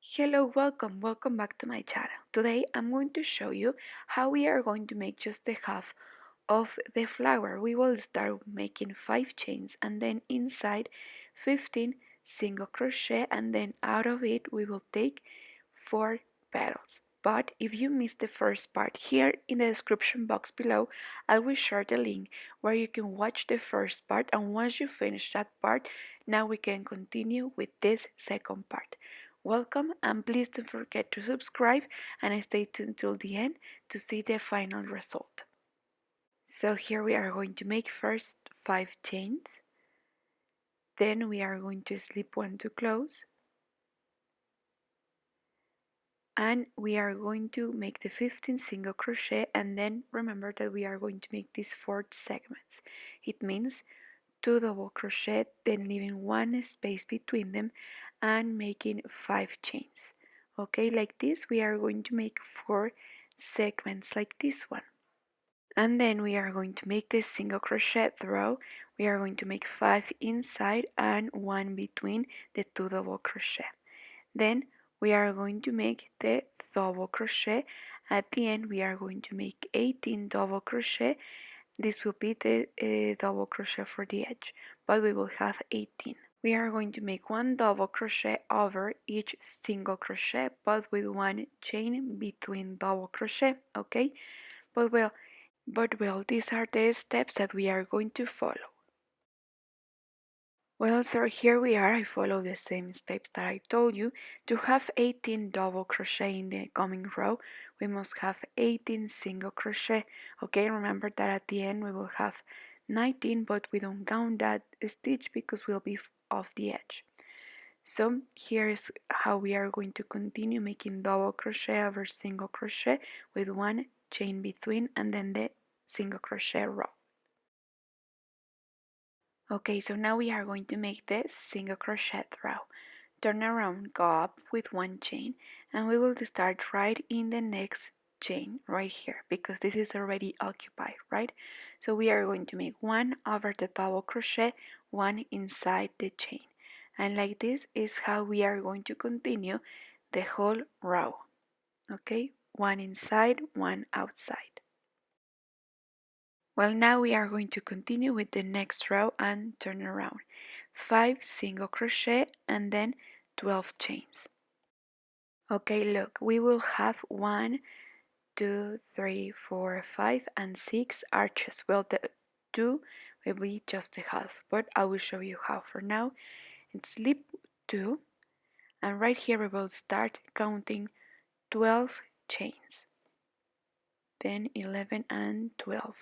Hello, welcome back to my channel. Today I'm going to show you how we are going to make just the half of the flower. We will start making 5 chains and then inside 15 single crochet, and then out of it we will take 4 petals. But if you missed the first part, here in the description box below I will share the link where you can watch the first part, and once you finish that part, now we can continue with this second part. Welcome, and please don't forget to subscribe and stay tuned till the end to see the final result. So here we are going to make first 5 chains, then we are going to slip one to close, and we are going to make the 15 single crochet, and then remember that we are going to make these 4 segments. It means 2 double crochet, then leaving one space between them and making 5 chains. Okay, like this we are going to make 4 segments like this one. And then we are going to make this single crochet row. We are going to make 5 inside and 1 between the 2 double crochet. Then we are going to make the double crochet. At the end we are going to make 18 double crochet. This will be the double crochet for the edge, but we will have 18. We are going to make 1 double crochet over each single crochet, but with 1 chain between double crochet. Okay, but well, these are the steps that we are going to follow. Well, so here we are. I follow the same steps that I told you. To have 18 double crochet in the coming row, we must have 18 single crochet. Okay, remember that at the end we will have 19, but we don't count that stitch because we'll be off the edge. So here's how we are going to continue making double crochet over single crochet with 1 chain between and then the single crochet row. Okay, so now we are going to make the single crochet row. Turn around, go up with 1 chain, and we will start right in the next chain right here because this is already occupied, right? So we are going to make 1 over the double crochet, 1 inside the chain, and like this is how we are going to continue the whole row. Okay, 1 inside, 1 outside. Well, now we are going to continue with the next row and turn around. 5 single crochet and then 12 chains. Okay, look, we will have 1, 2, 3, 4, 5 and 6 arches. Well, the 2 will be just a half, but I will show you how. For now, it's slip 2, and right here we will start counting 12 chains. Then 11 and 12.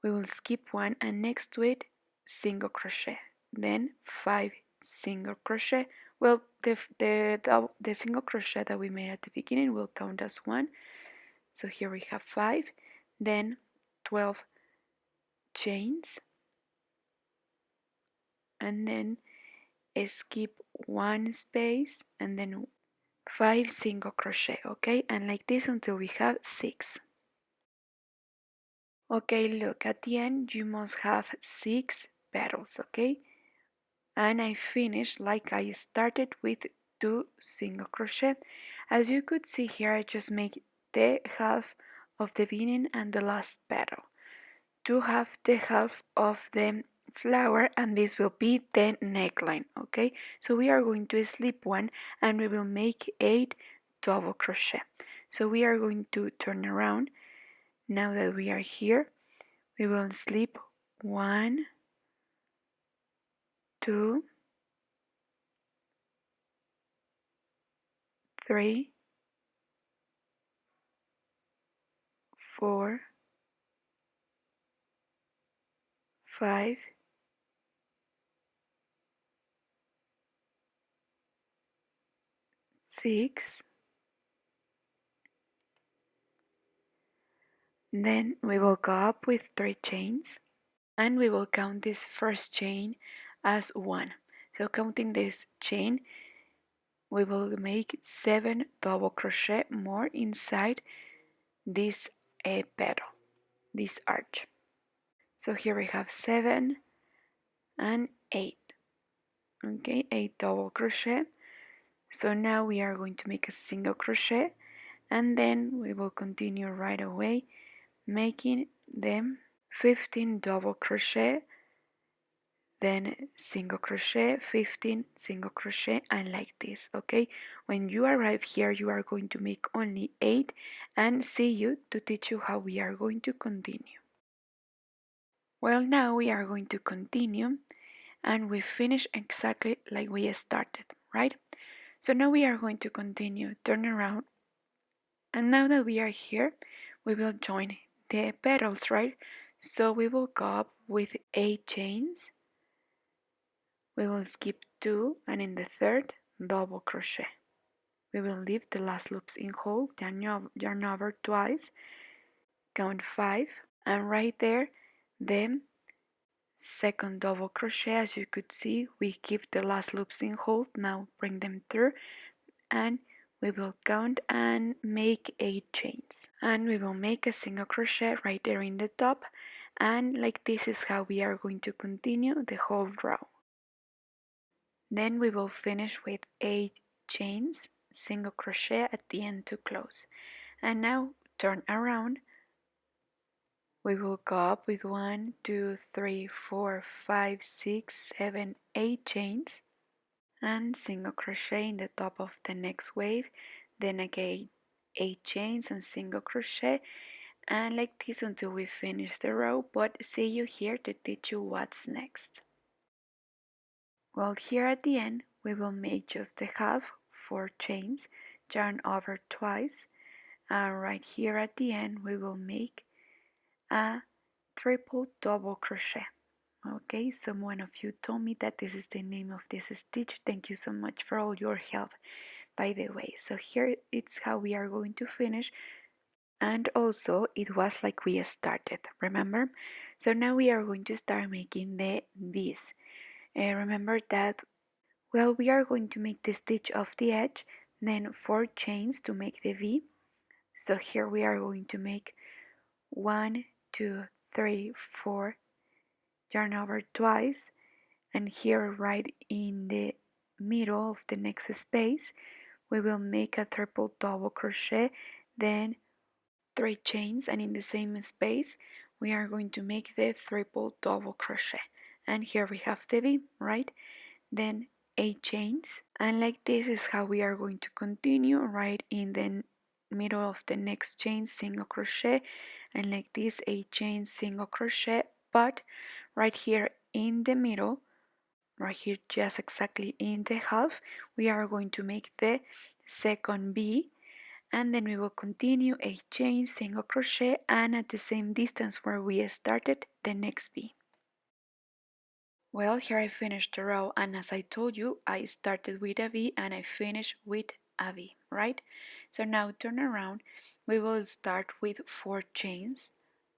We will skip 1 and next to it single crochet, then 5 single crochet. Well, the single crochet that we made at the beginning will count as 1, so here we have 5, then 12 chains, and then skip 1 space and then 5 single crochet. Okay, and like this until we have 6. Okay, look, at the end you must have 6 petals. Okay, and I finished like I started with 2 single crochet. As you could see here, I just make the half of the beginning and the last petal to have the half of the flower, and this will be the neckline. Okay, so we are going to slip 1 and we will make 8 double crochet. So we are going to turn around. Now that we are here, we will slip 1, 2, 3, 4, 5, 6. Then we will go up with 3 chains, and we will count this first chain as 1. So counting this chain, we will make 7 double crochet more inside this petal, this arch. So here we have 7 and 8. Okay, 8 double crochet. So now we are going to make a single crochet, and then we will continue right away making them 15 double crochet, then single crochet, 15 single crochet, and like this. Okay, when you arrive here you are going to make only 8, and see you to teach you how we are going to continue. Well, now we are going to continue, and we finish exactly like we started, right? So now we are going to continue, turn around, and now that we are here we will join the petals, right? So we will go up with 8 chains, we will skip 2, and in the third double crochet we will leave the last loops in hold, yarn over twice, count 5, and right there the second double crochet. As you could see, we keep the last loops in hold. Now bring them through, and we will count and make 8 chains, and we will make a single crochet right there in the top, and like this is how we are going to continue the whole row. Then we will finish with 8 chains, single crochet at the end to close. And now turn around, we will go up with 1, 2, 3, 4, 5, 6, 7, 8 chains, and single crochet in the top of the next wave, then again 8 chains and single crochet, and like this until we finish the row. But see you here to teach you what's next. Well, here at the end we will make just the half, 4 chains, yarn over twice, and right here at the end we will make a triple double crochet. Okay, someone of you told me that this is the name of this stitch. Thank you so much for all your help, by the way. So here it's how we are going to finish, and also it was like we started, remember? So now we are going to start making the V's. Remember that, well, we are going to make the stitch off the edge, then 4 chains to make the V. So here we are going to make 1, 2, 3, 4, yarn over twice, and here right in the middle of the next space we will make a triple double crochet, then 3 chains, and in the same space we are going to make the triple double crochet, and here we have the V, right? Then 8 chains, and like this is how we are going to continue, right in the middle of the next chain, single crochet, and like this 8 chains, single crochet, but right here in the middle, right here just exactly in the half, we are going to make the second V, and then we will continue 8 chains, single crochet, and at the same distance where we started, the next V. Well, here I finished the row, and as I told you, I started with a V and I finished with a V, right? So now turn around, we will start with 4 chains,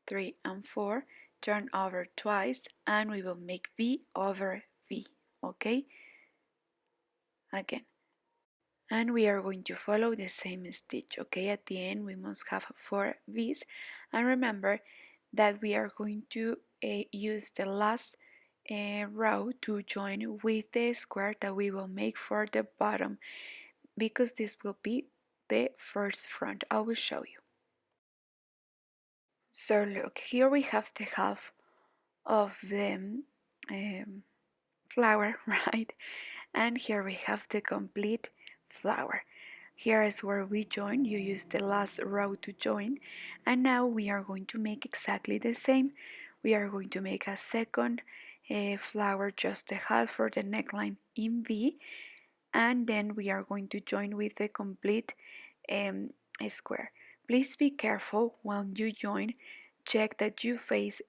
3 and 4, turn over twice, and we will make V over V, okay? Again. And we are going to follow the same stitch, okay? At the end we must have 4 V's, and remember that we are going to use the last row to join with the square that we will make for the bottom, because this will be the first front. I will show you. So look, here we have the half of the flower, right? And here we have the complete flower. Here is where we join. You use the last row to join, and now we are going to make exactly the same. We are going to make a second flower, just a half for the neckline in V, and then we are going to join with the complete square. Please be careful when you join. Check that you face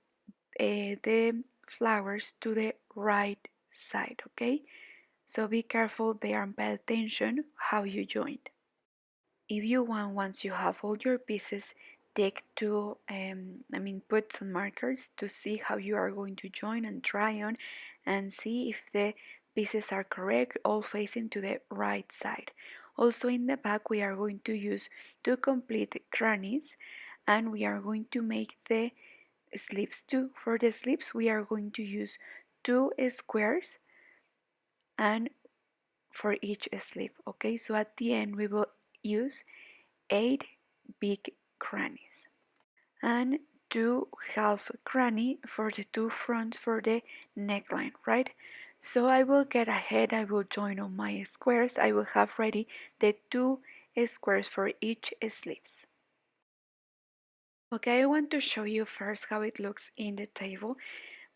the flowers to the right side, okay? So be careful there and pay attention how you joined. If you want, once you have all your pieces, take two, put some markers to see how you are going to join and try on and see if the pieces are correct, all facing to the right side. Also in the back we are going to use 2 complete crannies, and we are going to make the sleeves too. For the sleeves we are going to use 2 squares and for each sleeve. Okay, so at the end we will use 8 big crannies and 2 half cranny for the 2 fronts for the neckline, right? So I will get ahead, I will join on my squares, I will have ready the 2 squares for each sleeves. Okay, I want to show you first how it looks in the table.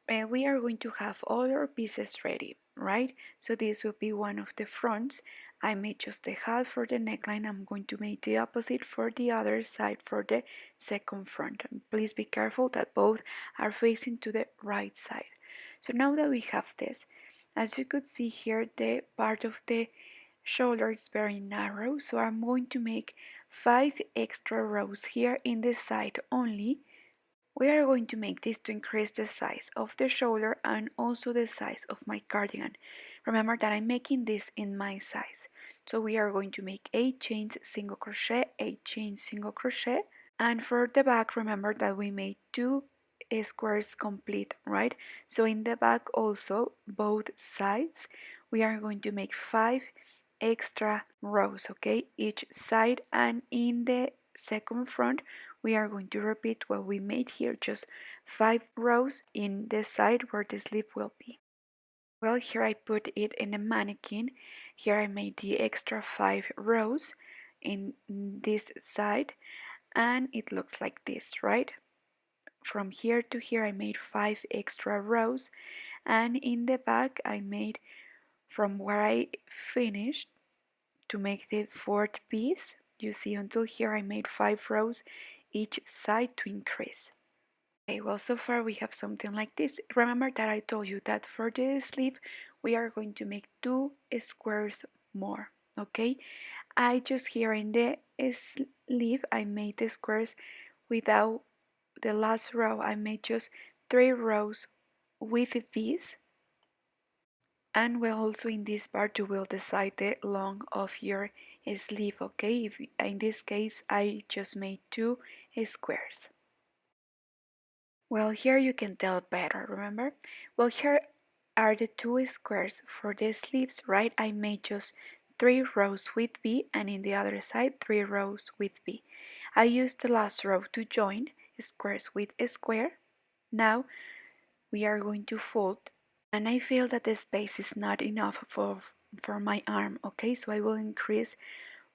We are going to have all our pieces ready, right? So this will be one of the fronts. I made just the half for the neckline. I'm going to make the opposite for the other side for the second front. And please be careful that both are facing to the right side. So now that we have this, as you could see here, the part of the shoulder is very narrow, so I'm going to make 5 extra rows here in the side only. We are going to make this to increase the size of the shoulder and also the size of my cardigan. Remember that I'm making this in my size. So we are going to make 8 chains single crochet, 8 chains single crochet. And for the back, remember that we made 2 squares complete, right? So in the back also, both sides, we are going to make 5 extra rows, okay, each side. And in the second front we are going to repeat what we made here, just 5 rows in the side where the sleeve will be. Well, here I put it in a mannequin. Here I made the extra 5 rows in this side, and it looks like this, right? From here to here I made 5 extra rows, and in the back I made, from where I finished to make the fourth piece, you see until here I made 5 rows each side to increase. Okay, well, so far we have something like this. Remember that I told you that for the sleeve we are going to make 2 squares more, okay? I just here in the sleeve I made the squares without the last row. I made just 3 rows with a piece, and well, also in this part you will decide the long of your sleeve, okay? If in this case I just made 2 squares. Well, here you can tell better, remember? Well, here are the 2 squares for the sleeves, right? I made just 3 rows with B, and in the other side 3 rows with B. I used the last row to join squares with a square. Now we are going to fold, and I feel that the space is not enough for my arm, okay? So I will increase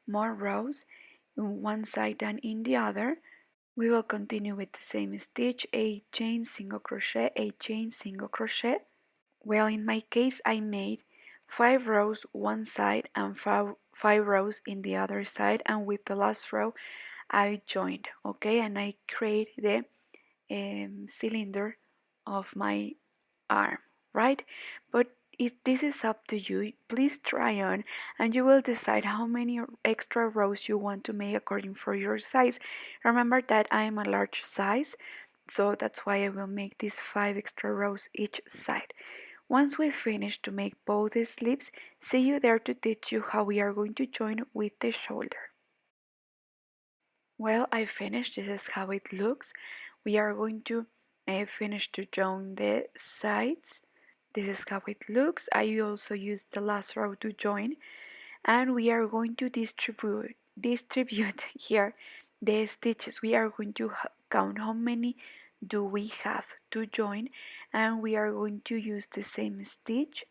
more rows in one side than in the other. We will continue with the same stitch, 8 chains single crochet, 8 chains single crochet. Well, in my case I made 5 rows one side and 5 rows in the other side, and with the last row I joined, okay, and I create the cylinder of my arm, right? But this is up to you. Please try on and you will decide how many extra rows you want to make according for your size. Remember that I am a large size, so that's why I will make these 5 extra rows each side. Once we finish to make both the sleeves, see you there to teach you how we are going to join with the shoulder. Well, I finished. This is how it looks. We are going to finish to join the sides. This is how it looks. I also used the last row to join, and we are going to distribute here the stitches. We are going to count how many do we have to join, and we are going to use the same stitch,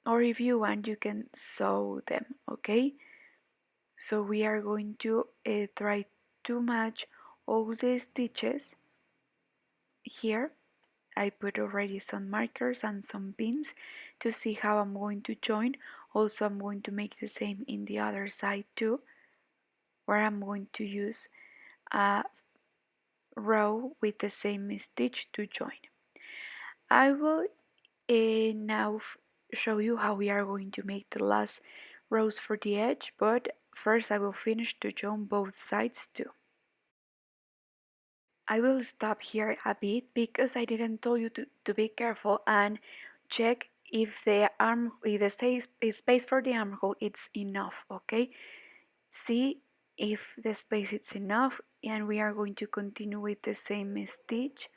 or if you want you can sew them, okay? So we are going to try to match all the stitches here. I put already some markers and some pins to see how I'm going to join. Also I'm going to make the same in the other side too, where I'm going to use a row with the same stitch to join. I will now show you how we are going to make the last rows for the edge, but first I will finish to join both sides too. I will stop here a bit because I didn't tell you to be careful and check if the space for the armhole is enough, okay? See if the space is enough, and we are going to continue with the same stitch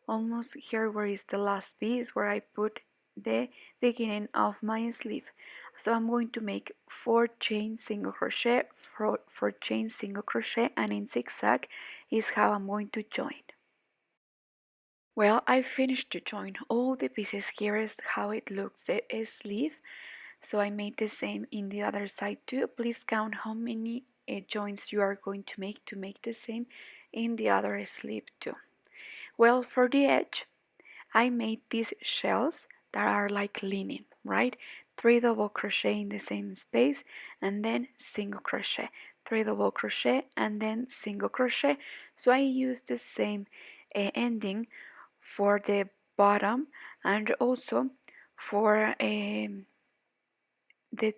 almost here where is the last piece where I put the beginning of my sleeve. So I'm going to make 4 chain single crochet, 4 chain single crochet, and in zigzag is how I'm going to join. Well, I finished to join all the pieces. Here is how it looks, the sleeve. So I made the same in the other side too. Please count how many joints you are going to make the same in the other sleeve too. Well, for the edge, I made these shells that are like linen, right? 3 double crochet in the same space and then single crochet, 3 double crochet and then single crochet. So I used the same ending for the bottom and also for the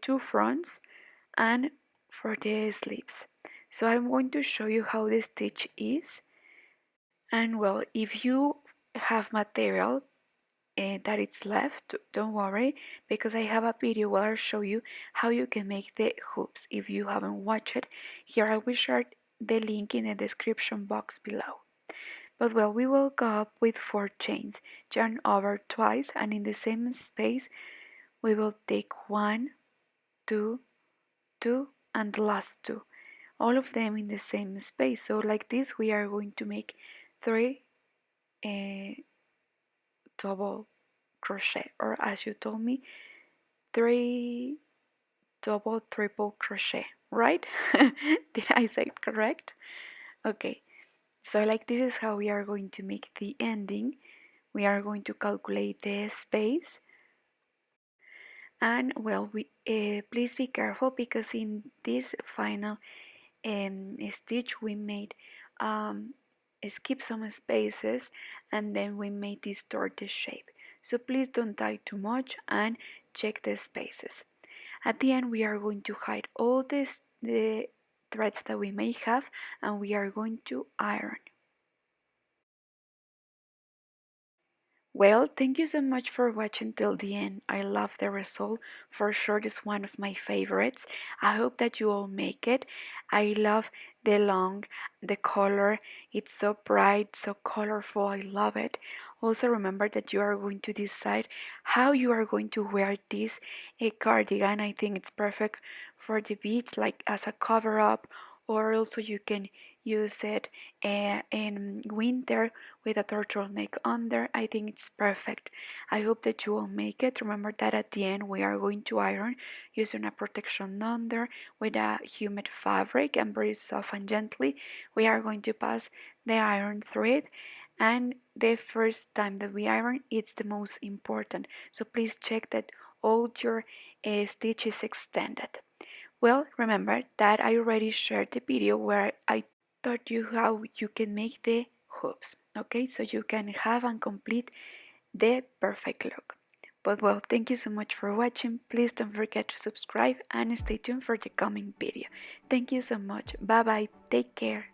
2 fronts and for the sleeves. So I'm going to show you how the stitch is. And well, if you have material that it's left, don't worry, because I have a video where I'll show you how you can make the hoops. If you haven't watched it, here I will share the link in the description box below. But well, we will go up with 4 chains, yarn over twice, and in the same space we will take 1, 2, 2, and the last 2, all of them in the same space. So like this we are going to make 3 double crochet, or as you told me, 3 double triple crochet, right? Did I say it correct? Okay, so like this is how we are going to make the ending. We are going to calculate the space, and well, we please be careful because in this final stitch we made skip some spaces and then we may distort the shape. So please don't tie too much and check the spaces. At the end we are going to hide all the threads that we may have, and we are going to iron. Well, thank you so much for watching till the end. I love the result. For sure, it's one of my favorites. I hope that you all make it. I love the long, the color. It's so bright, so colorful. I love it. Also, remember that you are going to decide how you are going to wear this cardigan. I think it's perfect for the beach, like as a cover up, or also you can use it in winter with a turtleneck under. I think it's perfect. I hope that you will make it. Remember that at the end we are going to iron using a protection under with a humid fabric, and very soft and gently we are going to pass the iron thread. And the first time that we iron, it's the most important, so please check that all your stitch is extended. Well, remember that I already shared the video where I taught you how you can make the hoops, okay, so you can have and complete the perfect look. But well, thank you so much for watching. Please don't forget to subscribe and stay tuned for the coming video. Thank you so much. Bye bye. Take care.